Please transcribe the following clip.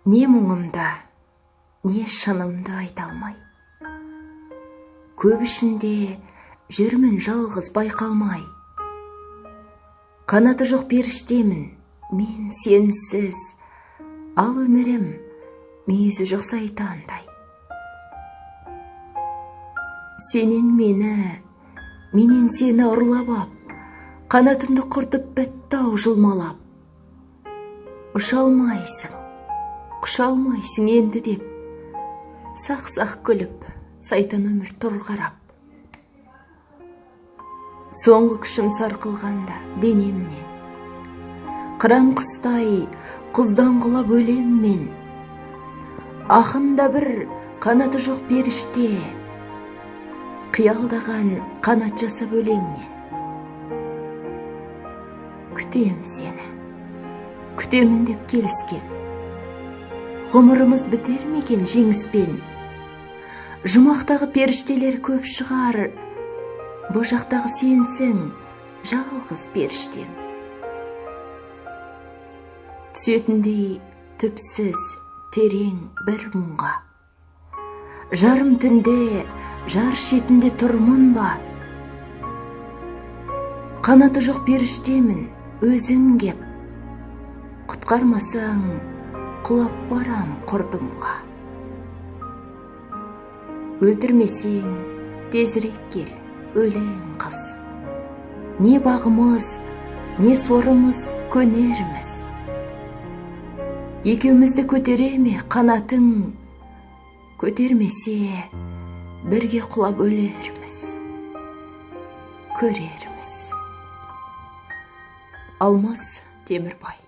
Не мұңымда, не шынымды айта алмай. Көп ішінде жүрмін жалғыз байқалмай. Қанаты жоқ періштемін, мен сенсіз, ал өмірім мүйізі жоқ сайтандай. Сенен мені, менен сені ұрлап ап, қанатымды құртып бітті-ау жұлмалап. Ұша алмайсың, құша алмайсың енді деп, сақ-сақ күліп, сайтан өмір тұр қарап. Соңғы күшім сарқылғанда денемнен, қыран құстай құздан құлап өлем мен. Ақында бір қанаты жоқ періште, қиялдаған қанат жасап өлеңнен. Күтем сені, күтемін деп келіскем. Ғұмырымыз бітер мекен жеңіспен? Жұмақтағы періштелер көп шығар, бұ жақтағы сенсің, жалғыз періштем. Түсетіндей түпсіз, терең бір мұңға, жарым түнде, жар шетінде тұрмын ба? Қанаты жоқ періштемін, өзің кеп, құтқармасаң, құлап барам құрдымға. Өлтірмесең, тезірек кел, өлең қыз. Не бағымыз, не сорымыз көнеріміз. Екеумізді көтере ме қанатың, көтермесе, бірге құлап өлерміз, көрерміз. Алмас Темірбай.